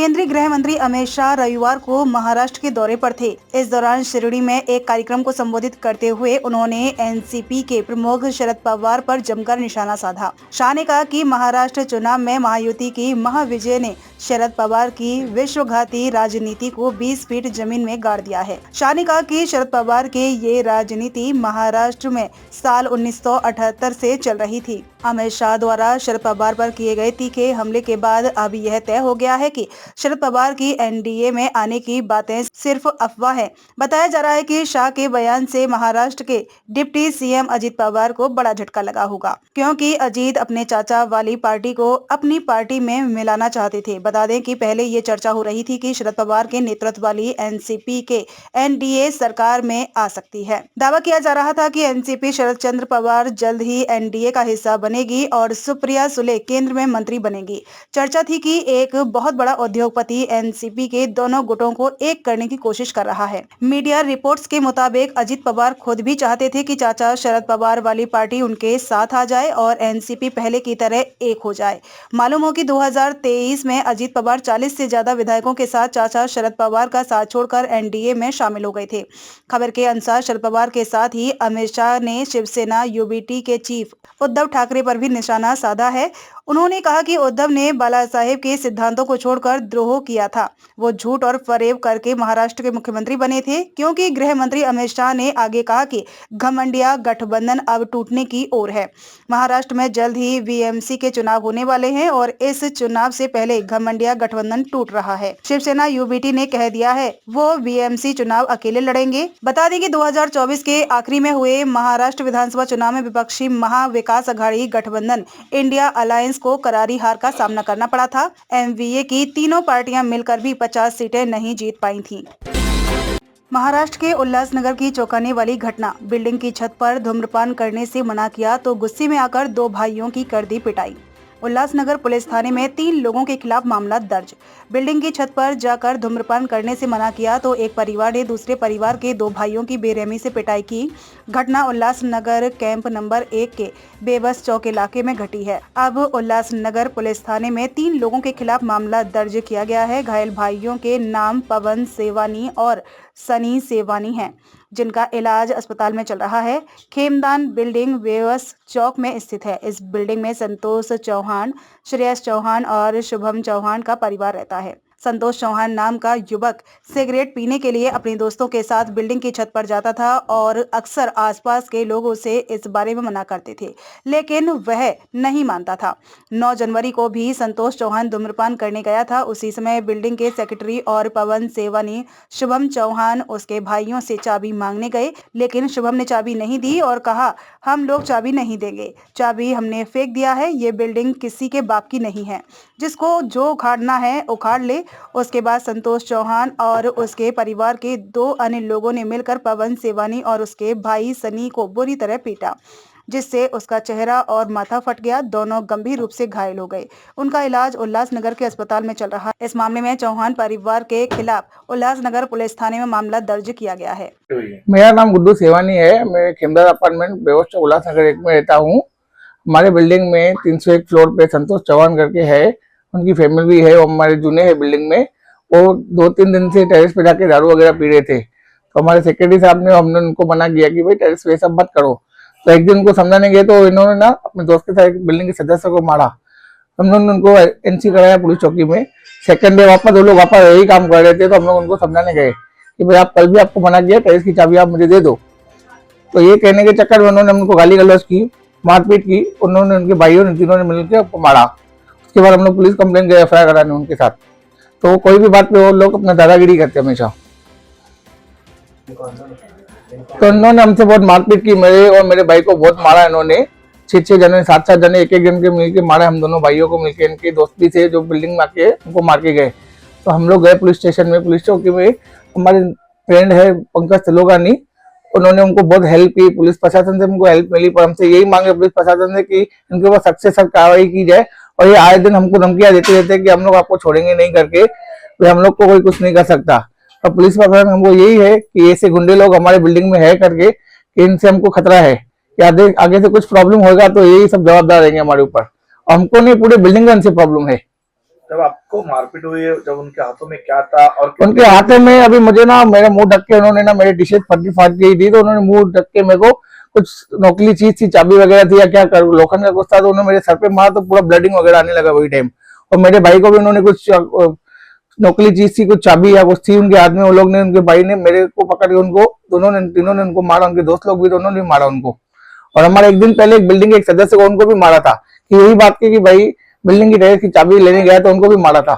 केंद्रीय गृह मंत्री अमित शाह रविवार को महाराष्ट्र के दौरे पर थे। इस दौरान शिरडी में एक कार्यक्रम को संबोधित करते हुए उन्होंने एनसीपी के प्रमुख शरद पवार पर जमकर निशाना साधा। शाह ने कहा कि महाराष्ट्र चुनाव में महायुति की महाविजय ने शरद पवार की विश्वघाती राजनीति को 20 फीट जमीन में गाड़ दिया है। शाह ने कहा कि शरद पवार के ये राजनीति महाराष्ट्र में साल 1978 से चल रही थी। अमित शाह द्वारा शरद पवार पर किए गए तीखे हमले के बाद अब यह तय हो गया है कि शरद पवार की एनडीए में आने की बातें सिर्फ अफवाह है। बताया जा रहा है कि शाह के बयान से महाराष्ट्र के डिप्टी सीएम अजित पवार को बड़ा झटका लगा होगा, क्योंकि अजित अपने चाचा वाली पार्टी को अपनी पार्टी में मिलाना चाहते थे। बता दें कि पहले ये चर्चा हो रही थी कि शरद पवार के नेतृत्व वाली एनसीपी के एनडीए सरकार में आ सकती है। दावा किया जा रहा था कि एनसीपी शरद चंद्र पवार जल्द ही एनडीए का हिस्सा बनेगी और सुप्रिया सुले केंद्र में मंत्री बनेगी। चर्चा थी कि एक बहुत बड़ा उद्योगपति एनसीपी के दोनों गुटों को एक करने की कोशिश कर रहा है। मीडिया रिपोर्ट्स के मुताबिक अजित पवार खुद भी चाहते थे कि चाचा शरद पवार वाली पार्टी उनके साथ आ जाए और एनसीपी पहले की तरह एक हो जाए। मालूम हो कि 2023 में अजित पवार 40 से ज्यादा विधायकों के साथ चाचा शरद पवार का साथ छोड़कर एनडीए में शामिल हो गए थे। खबर के अनुसार शरद पवार के साथ ही अमित शाह ने शिवसेना यूबीटी के चीफ उद्धव ठाकरे पर भी निशाना साधा है। उन्होंने कहा कि उद्धव ने बाला साहेब के सिद्धांतों को छोड़कर द्रोह किया था। वो झूठ और फरेब करके महाराष्ट्र के मुख्यमंत्री बने थे, क्योंकि गृह मंत्री अमित शाह ने आगे कहा कि घमंडिया गठबंधन अब टूटने की ओर है। महाराष्ट्र में जल्द ही वीएमसी के चुनाव होने वाले हैं और इस चुनाव से पहले घमंडिया गठबंधन टूट रहा है। शिवसेना यूबीटी ने कह दिया है वो वीएमसी चुनाव अकेले लड़ेंगे। बता दें कि 2024 के आखिरी में हुए महाराष्ट्र विधानसभा चुनाव में विपक्षी महाविकास अघाड़ी गठबंधन इंडिया अलायंस को करारी हार का सामना करना पड़ा था। एमवीए की तीनों पार्टियां मिलकर भी 50 सीटें नहीं जीत पाई थीं। महाराष्ट्र के उल्लासनगर की चौंकाने वाली घटना, बिल्डिंग की छत पर धूम्रपान करने से मना किया तो गुस्से में आकर 2 भाइयों की कर दी पिटाई। उल्लासनगर पुलिस थाने में 3 लोगों के खिलाफ मामला दर्ज। बिल्डिंग की छत पर जाकर धूम्रपान करने से मना किया तो एक परिवार ने दूसरे परिवार के 2 भाइयों की बेरहमी से पिटाई की। घटना उल्लासनगर कैंप नंबर 1 के बेबस चौक इलाके में घटी है। अब उल्लासनगर पुलिस थाने में 3 लोगों के खिलाफ मामला दर्ज किया गया है। घायल भाइयों के नाम पवन सेवानी और सनी सेवानी हैं, जिनका इलाज अस्पताल में चल रहा है। खेमदान बिल्डिंग बेबस चौक में स्थित है। इस बिल्डिंग में संतोष चौहान, श्रेयस चौहान और शुभम चौहान का परिवार रहता है। संतोष चौहान नाम का युवक सिगरेट पीने के लिए अपने दोस्तों के साथ बिल्डिंग की छत पर जाता था और अक्सर आसपास के लोग उसे इस बारे में मना करते थे, लेकिन वह नहीं मानता था। 9 जनवरी को भी संतोष चौहान धूम्रपान करने गया था। उसी समय बिल्डिंग के सेक्रेटरी और पवन सेवानी शुभम चौहान उसके भाइयों से चाबी मांगने गए, लेकिन शुभम ने चाबी नहीं दी और कहा हम लोग चाबी नहीं देंगे, चाबी हमने फेंक दिया है, ये बिल्डिंग किसी के बाप की नहीं है, जिसको जो उखाड़ना है उखाड़ ले। उसके बाद संतोष चौहान और उसके परिवार के 2 अन्य लोगों ने मिलकर पवन सेवानी और उसके भाई सनी को बुरी तरह पीटा, जिससे उसका चेहरा और माथा फट गया। दोनों गंभीर रूप से घायल हो गए। उनका इलाज उल्लासनगर के अस्पताल में चल रहा है। इस मामले में चौहान परिवार के खिलाफ उल्लासनगर पुलिस थाने में मामला दर्ज किया गया है। मेरा नाम गुड्डू सेवानी है। मैं खेमदार अपार्टमेंट बेबस चौक उल्लासनगर 1 में रहता हूँ। हमारे बिल्डिंग में 301 फ्लोर पे संतोष चौहान करके है, उनकी फैमिली भी है, वो हमारे जूने हैं बिल्डिंग में। वो 2-3 दिन से टेरेस पे जाके दारू वगैरह पी रहे थे, तो हमारे सेक्रेटरी साहब ने हमने उनको मना किया कि भाई टेरेस पे सब मत करो। तो एक दिन उनको समझाने गए तो इन्होंने ना अपने दोस्त के साथ एक बिल्डिंग के सदस्य को मारा। हमने उनको एनसी कराया पुलिस चौकी में। सेकंड डे वापस वो लोग वापस यही काम कर रहे थे, तो हम लोग उनको समझाने गए कि भाई आप कल भी आपको मना किया, टेरेस की चाबी आप मुझे दे दो। तो ये कहने के चक्कर में उन्होंने उनको गाली गलौज की, मारपीट की। उन्होंने उनके भाइयों ने तीनों ने मिलकर आपको मारा। उसके बाद हम लोग पुलिस कंप्लेन गए एफआईआर कराने उनके साथ। तो कोई भी बात पे वो लोग अपना दादागिरी करते हमेशा। तो उन्होंने हमसे बहुत मारपीट की, मेरे और मेरे भाई को बहुत मारा। इन्होंने 6 जने 7 जने एक जन के मिलकर मारे, हम दोनों भाइयों को मिलकर। इनके दोस्त भी थे जो बिल्डिंग में आके उनको मार के गए। तो हम लोग गए पुलिस स्टेशन में। पुलिस चौकी में हमारे फ्रेंड है पंकज तिलोगानी, उन्होंने उनको बहुत हेल्प की। पुलिस प्रशासन से उनको हेल्प मिली, पर हमसे यही मांगे पुलिस प्रशासन से कि इनके ऊपर सख्त से सख्त कार्रवाई की जाए। और ये आए दिन हमको धमकियां देते रहते हैं कि हम लोग आपको छोड़ेंगे नहीं करके, तो हम लोग को कोई कुछ नहीं कर सकता। और पुलिस प्रशासन हमको यही है कि ऐसे गुंडे लोग हमारे बिल्डिंग में है करके, कि इनसे हमको खतरा है कि आगे से कुछ प्रॉब्लम होगा तो यही सब जवाबदार रहेंगे हमारे ऊपर। और हमको नहीं, पूरे बिल्डिंग में इनसे प्रॉब्लम है। जब आपको मारपीट हुई, जब उनके हाथों में क्या था और उनके हाथों में अभी मुझे ना मेरा मुंह ढक के उन्होंने ना मेरी टी-शर्ट फटी फाट गई थी, तो उन्होंने मुंह ढक के मेरे को कुछ नोकली चीज थी, चाबी वगैरह थी या क्या कर लोखंड का कुछ था, तो उन्होंने मेरे सर पे मारा तो पूरा ब्लडिंग वगैरह आने लगा वही टाइम। और मेरे भाई को भी उन्होंने कुछ नकली चीज थी, कुछ चाबी या कुछ थी उनके हाथ में, वो लोग ने उनके भाई ने मेरे को पकड़ के उनको तीनों ने उनको मारा, उनके दोस्त लोग भी दोनों ने मारा उनको। और हमारे एक दिन पहले एक बिल्डिंग के एक सदस्य को उनको भी मारा था कि यही बात की कि भाई बिल्डिंग की टैक्स की चाबी लेने गया तो उनको भी मारा था।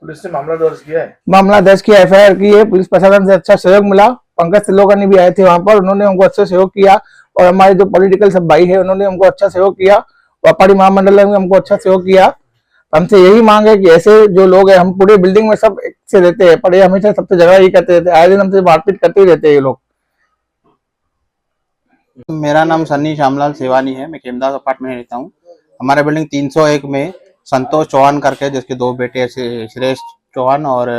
पुलिस ने मामला दर्ज किया है? मामला दर्ज किया, एफआईआर की है। पुलिस प्रशासन से अच्छा सहयोग मिला। पंकज तिलोकानी भी आए थे वहां पर, उन्होंने हमको अच्छा सहयोग किया। और हमारे जो पॉलिटिकल सब भाई है उन्होंने हमको अच्छा सहयोग किया। व्यापारी महामंडल ने हमको अच्छा सहयोग किया। हमसे यही मांग है कि ऐसे जो लोग हैं, हम पूरे बिल्डिंग में सब एक से रहते हैं, पर ये हमेशा सबसे झगड़ा ही करते रहते हैं, आए दिन हमसे मारपीट करते ही रहते हैं ये लोग। मेरा नाम सन्नी श्यामलाल सेवानी है, मैं खेमदास अपार्टमेंट में रहता हूँ। हमारे बिल्डिंग 301 में संतोष चौहान करके, जिसके दो बेटे श्रेष्ठ चौहान और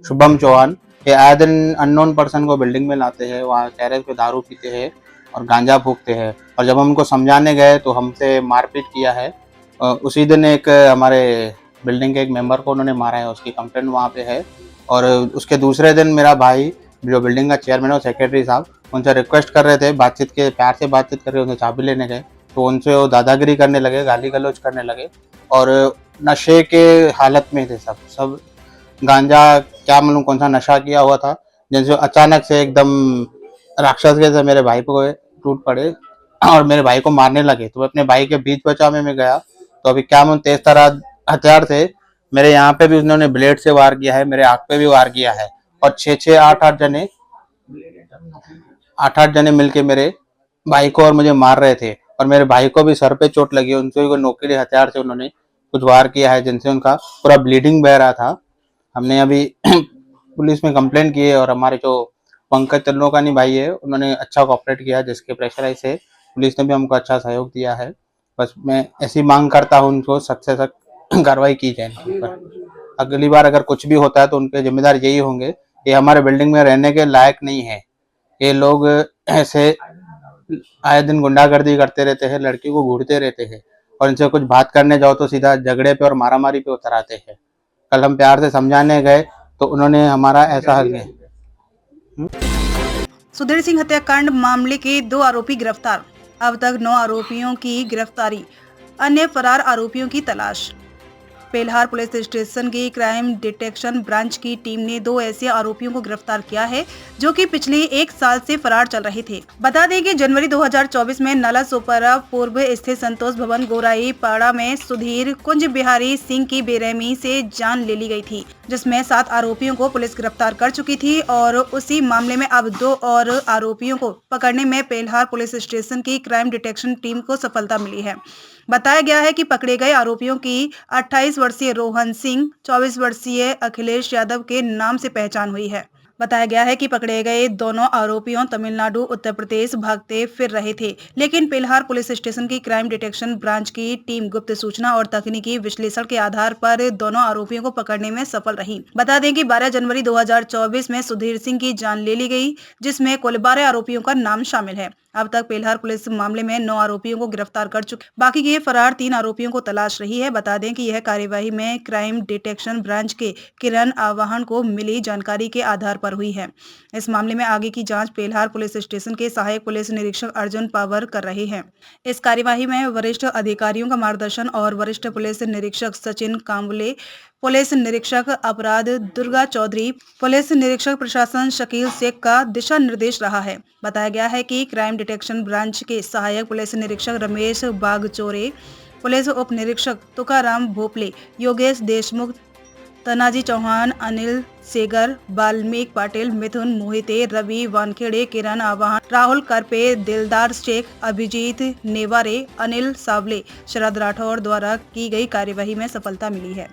शुभम चौहान, ये आए दिन अननोन पर्सन को बिल्डिंग में लाते हैं, वहाँ टेरेस पे दारू पीते हैं और गांजा फूकते हैं। और जब हम उनको समझाने गए तो हमसे मारपीट किया है। उसी दिन एक हमारे बिल्डिंग के एक मेंबर को उन्होंने मारा है, उसकी कंप्लेंट वहाँ पे है। और उसके दूसरे दिन मेरा भाई जो बिल्डिंग का चेयरमैन और सेक्रेटरी साहब उनसे रिक्वेस्ट कर रहे थे, प्यार से बातचीत कर रहे, उनसे चाबी लेने गए तो उनसे वो दादागिरी करने लगे, गाली गलौज करने लगे और नशे के हालत में थे सब गांजा क्या मालूम कौन सा नशा किया हुआ था, जिनसे अचानक से एकदम राक्षस के से मेरे भाई को टूट पड़े और मेरे भाई को मारने लगे। तो मैं अपने भाई के बीच बचाव में गया तो अभी क्या मालूम तेज तरह हथियार से मेरे यहाँ पे भी उन्होंने ब्लेड से वार किया है, मेरे आंख पे भी वार किया है। और 8-8 जने मिलके मेरे भाई को और मुझे मार रहे थे और मेरे भाई को भी सर पे चोट लगी। उनसे कोई नोकीले हथियार से उन्होंने कुछ वार किया है, जिनसे उनका पूरा ब्लीडिंग बह रहा था। हमने अभी पुलिस में कंप्लेंट की है और हमारे जो पंकज तिलोकानी भाई है उन्होंने अच्छा कोऑपरेट किया, जिसके प्रेशराइज से पुलिस ने भी हमको अच्छा सहयोग दिया है। बस मैं ऐसी मांग करता हूँ उनको सख्त से सख्त कार्रवाई की जाए इनके ऊपर। अगली बार अगर कुछ भी होता है तो उनके जिम्मेदार यही होंगे, ये हमारे बिल्डिंग में रहने के लायक नहीं है। ये लोग ऐसे आए दिन गुंडागर्दी करते रहते हैं, लड़की को घूरते रहते हैं और इनसे कुछ बात करने जाओ तो सीधा झगड़े पे और मारामारी पे उतर आते हैं। कल हम प्यार से समझाने गए तो उन्होंने हमारा ऐसा हल किया। सुधीर सिंह हत्याकांड मामले के 2 आरोपी गिरफ्तार। अब तक 9 आरोपियों की गिरफ्तारी, अन्य फरार आरोपियों की तलाश। पेल्हार पुलिस स्टेशन की क्राइम डिटेक्शन ब्रांच की टीम ने 2 ऐसे आरोपियों को गिरफ्तार किया है जो कि पिछले 1 साल से फरार चल रहे थे। बता दें कि जनवरी 2024 में नाला सोपारा पूर्व स्थित संतोष भवन गोराई पाड़ा में सुधीर कुंज बिहारी सिंह की बेरहमी से जान ले ली गई थी, जिसमें 7 आरोपियों को पुलिस गिरफ्तार कर चुकी थी और उसी मामले में अब 2 और आरोपियों को पकड़ने में पेल्हार पुलिस स्टेशन की क्राइम डिटेक्शन टीम को सफलता मिली है। बताया गया है कि पकड़े गए आरोपियों की 28 वर्षीय रोहन सिंह, 24 वर्षीय अखिलेश यादव के नाम से पहचान हुई है। बताया गया है कि पकड़े गए दोनों आरोपियों तमिलनाडु उत्तर प्रदेश भागते फिर रहे थे, लेकिन पेल्हार पुलिस स्टेशन की क्राइम डिटेक्शन ब्रांच की टीम गुप्त सूचना और तकनीकी विश्लेषण के आधार पर दोनों आरोपियों को पकड़ने में सफल रही। बता दें कि 12 जनवरी 2024 में सुधीर सिंह की जान ले ली गई, जिसमें कुल 12 आरोपियों का नाम शामिल है। अब तक पेल्हार पुलिस मामले में 9 आरोपियों को गिरफ्तार कर चुकी, बाकी के फरार 3 आरोपियों को तलाश रही है। बता दें कि यह कार्यवाही में क्राइम डिटेक्शन ब्रांच के किरण आवाहन को मिली जानकारी के आधार पर हुई है। इस मामले में आगे की जांच पेल्हार पुलिस स्टेशन के सहायक पुलिस निरीक्षक अर्जुन पावर कर रहे हैं। इस कार्यवाही में वरिष्ठ अधिकारियों का मार्गदर्शन और वरिष्ठ पुलिस निरीक्षक सचिन कांबले, पुलिस निरीक्षक अपराध दुर्गा चौधरी, पुलिस निरीक्षक प्रशासन शकील शेख का दिशा निर्देश रहा है। बताया गया है कि क्राइम डिटेक्शन ब्रांच के सहायक पुलिस निरीक्षक रमेश बागचोरे, पुलिस उप निरीक्षक तुकाराम भोपले, योगेश देशमुख, तनाजी चौहान, अनिल सेगर, वाल्मीकि पाटिल, मिथुन मोहिते, रवि वानखेड़े, किरण आवाहन, राहुल करपे, दिलदार शेख, अभिजीत नेवारे, अनिल सावले, शरद राठौर द्वारा की गई कार्यवाही में सफलता मिली है।